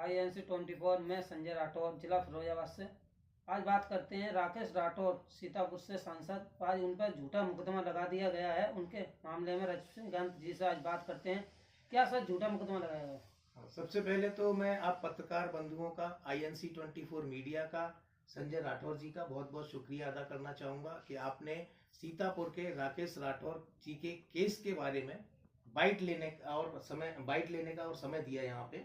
INC 24 में संजय राठौर, जिला फिरोजाबाद से। आज बात करते हैं राकेश राठौर, सीतापुर से सांसद। आज उन पर झूठा मुकदमा लगा दिया गया है। उनके मामले में रजनीकांत जी से आज बात करते हैं। क्या सर झूठा मुकदमा लगाया गया है? सबसे पहले तो मैं आप पत्रकार बंधुओं का, INC 24 मीडिया का, संजय राठौर जी का बहुत बहुत शुक्रिया अदा करना चाहूँगा कि आपने सीतापुर के राकेश राठौर जी के केस के बारे में बाइट लेने का और समय दिया। यहाँ पे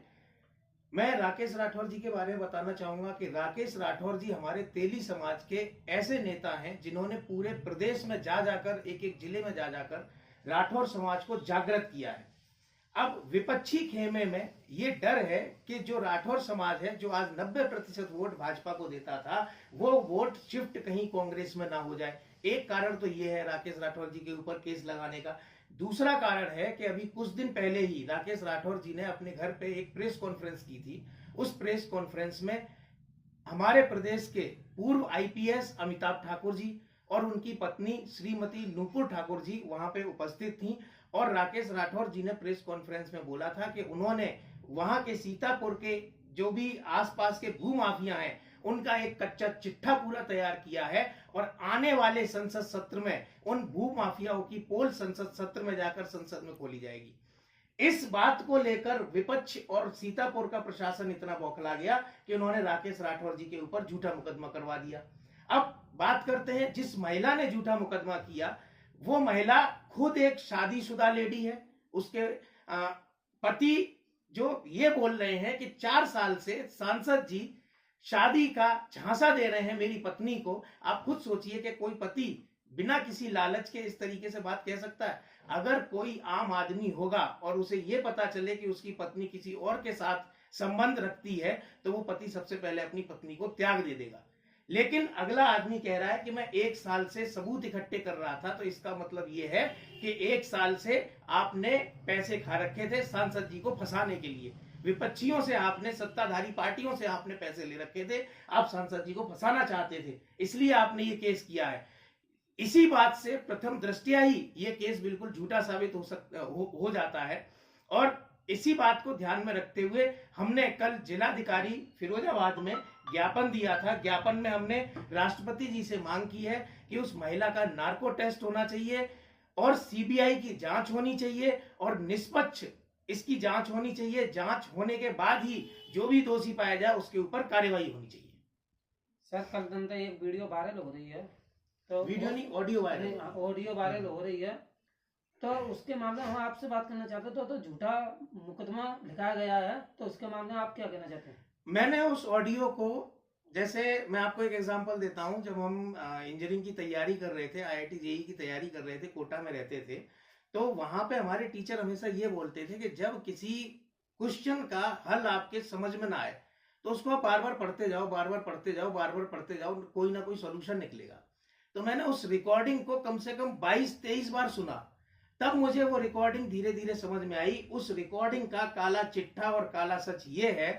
मैं राकेश राठौर जी के बारे में बताना चाहूँगा कि राकेश राठौर जी हमारे तेली समाज के ऐसे नेता हैं जिन्होंने पूरे प्रदेश में जा जाकर, एक एक जिले में जा जाकर राठौर समाज को जागृत किया है। अब विपक्षी खेमे में ये डर है कि जो राठौर समाज है, जो आज 90% वोट भाजपा को देता था, वो वोट शिफ्ट कहीं कांग्रेस में ना हो जाए। एक कारण तो ये है राकेश राठौर जी के ऊपर केस लगाने का। दूसरा कारण है कि अभी कुछ दिन पहले ही राकेश राठौर जी ने अपने घर पे एक प्रेस कॉन्फ्रेंस की थी। उस प्रेस कॉन्फ्रेंस में हमारे प्रदेश के पूर्व IPS अमिताभ ठाकुर जी और उनकी पत्नी श्रीमती नूपुर ठाकुर जी वहां पे उपस्थित थी। और राकेश राठौर जी ने प्रेस कॉन्फ्रेंस में बोला था कि उन्होंने वहां के सीतापुर के जो भी आसपास के भू माफिया हैं, उनका एक कच्चा चिट्ठा पूरा तैयार किया है और आने वाले संसद सत्र में उन भू माफियाओं की पोल संसद सत्र में जाकर संसद में खोली जाएगी। इस बात को लेकर विपक्ष और सीतापुर का प्रशासन इतना बौखला गया कि उन्होंने राकेश राठौर जी के ऊपर झूठा मुकदमा करवा दिया। अब बात करते हैं जिस महिला ने झूठा मुकदमा किया, वो महिला खुद एक शादीशुदा लेडी है। उसके पति जो ये बोल रहे हैं कि 4 साल से सांसद जी शादी का झांसा दे रहे हैं मेरी पत्नी को। आप खुद सोचिए कि कोई पति बिना किसी लालच के इस तरीके से बात कह सकता है? अगर कोई आम आदमी होगा और उसे ये पता चले कि उसकी पत्नी किसी और के साथ संबंध रखती है, तो वो पति सबसे पहले अपनी पत्नी को त्याग दे देगा। लेकिन अगला आदमी कह रहा है कि मैं 1 साल से सबूत इकट्ठे कर रहा था। तो इसका मतलब ये है कि 1 साल से आपने पैसे खा रखे थे सांसद जी को फंसाने के लिए। विपक्षियों से आपने, सत्ताधारी पार्टियों से आपने पैसे ले रखे थे। आप सांसद जी को फंसाना चाहते थे, इसलिए आपने ये केस किया है। इसी बात से प्रथम दृष्टया ही ये केस बिल्कुल झूठा साबित हो जाता है। और इसी बात को ध्यान में रखते हुए हमने कल जिलाधिकारी फिरोजाबाद में ज्ञापन दिया था। ज्ञापन में हमने राष्ट्रपति जी से मांग की है कि उस महिला का नार्को टेस्ट होना चाहिए और CBI की जांच होनी चाहिए और निष्पक्ष इसकी जांच होनी चाहिए। जांच होने के बाद ही जो भी दोषी पाया जाए उसके ऊपर कार्यवाही होनी चाहिए। सर कल एक वीडियो वायरल हो रही है, तो वीडियो नहीं, ऑडियो वायरल हो रही है, तो उसके मामले में हम आपसे बात करना चाहते थे। तो झूठा मुकदमा लिखाया गया है, तो उसके मामले में आप क्या कहना चाहते हैं? मैंने उस ऑडियो को, जैसे मैं आपको एक एग्जांपल देता हूं, जब हम इंजीनियरिंग की तैयारी कर रहे थे, IIT JEE की तैयारी कर रहे थे, कोटा में रहते थे, तो वहां पे हमारे टीचर हमेशा ये बोलते थे कि जब किसी क्वेश्चन का हल आपके समझ में ना आए तो उसको आप बार बार पढ़ते जाओ, बार बार पढ़ते जाओ, बार बार पढ़ते जाओ, कोई ना कोई सोल्यूशन निकलेगा। तो मैंने उस रिकॉर्डिंग को कम से कम 22-23 बार सुना, तब मुझे वो रिकॉर्डिंग धीरे धीरे समझ में आई। उस रिकॉर्डिंग का काला चिट्ठा और काला सच ये है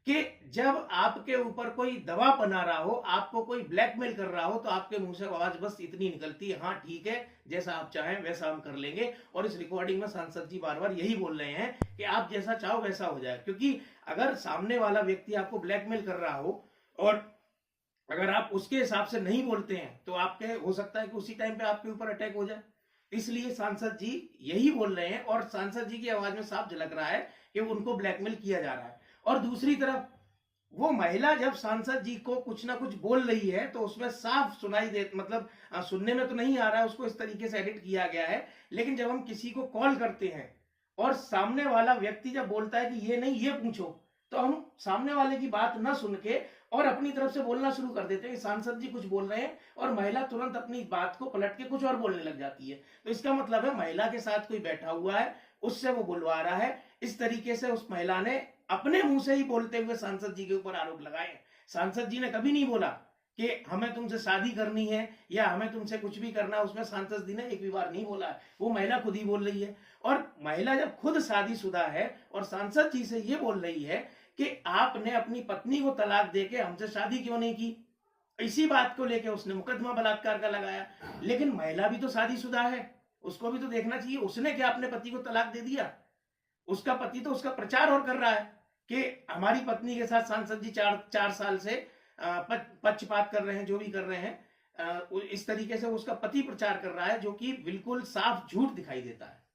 कि जब आपके ऊपर कोई दबाव बना रहा हो, आपको कोई ब्लैकमेल कर रहा हो, तो आपके मुंह से आवाज बस इतनी निकलती है, हाँ ठीक है, जैसा आप चाहें वैसा हम कर लेंगे। और इस रिकॉर्डिंग में सांसद जी बार बार यही बोल रहे हैं कि आप जैसा चाहो वैसा हो जाए। क्योंकि अगर सामने वाला व्यक्ति आपको ब्लैकमेल कर रहा हो और अगर आप उसके हिसाब से नहीं बोलते हैं, तो आपके हो सकता है कि उसी टाइम पे आपके ऊपर अटैक हो जाए। इसलिए सांसद जी यही बोल रहे हैं और सांसद जी की आवाज में साफ झलक रहा है कि उनको ब्लैकमेल किया जा रहा है। और दूसरी तरफ वो महिला जब सांसद जी को कुछ ना कुछ बोल रही है, तो उसमें साफ सुनाई दे, मतलब सुनने में तो नहीं आ रहा है, उसको इस तरीके से एडिट किया गया है। लेकिन जब हम किसी को कॉल करते हैं और सामने वाला व्यक्ति जब बोलता है कि ये नहीं ये पूछो, तो हम सामने वाले की बात ना सुन के और अपनी तरफ से बोलना शुरू कर देते हैं कि सांसद जी कुछ बोल रहे हैं, और महिला तुरंत अपनी बात को पलट के कुछ और बोलने लग जाती है। तो इसका मतलब है महिला के साथ कोई बैठा हुआ है, उससे वो बुलवा रहा है। इस तरीके से उस महिला ने अपने मुंह से ही बोलते हुए सांसद जी के ऊपर आरोप लगाए। सांसद जी ने कभी नहीं बोला कि हमें तुमसे शादी करनी है या हमें तुमसे कुछ भी करना है। उसमें सांसद जी ने एक भी बार नहीं बोला है, वो महिला खुद ही बोल रही है। और महिला जब खुद शादीशुदा है और सांसद जी से ये बोल रही है कि आपने अपनी पत्नी को तलाक देके हमसे शादी क्यों नहीं की, इसी बात को लेकर उसने मुकदमा बलात्कार का लगाया। लेकिन महिला भी तो शादीशुदा है, उसको भी तो देखना चाहिए, उसने क्या अपने पति को तलाक दे दिया? उसका पति तो उसका प्रचार और कर रहा है कि हमारी पत्नी के साथ सांसद जी 4 साल से पक्षपात कर रहे हैं, जो भी कर रहे हैं, इस तरीके से उसका पति प्रचार कर रहा है, जो कि बिल्कुल साफ झूठ दिखाई देता है।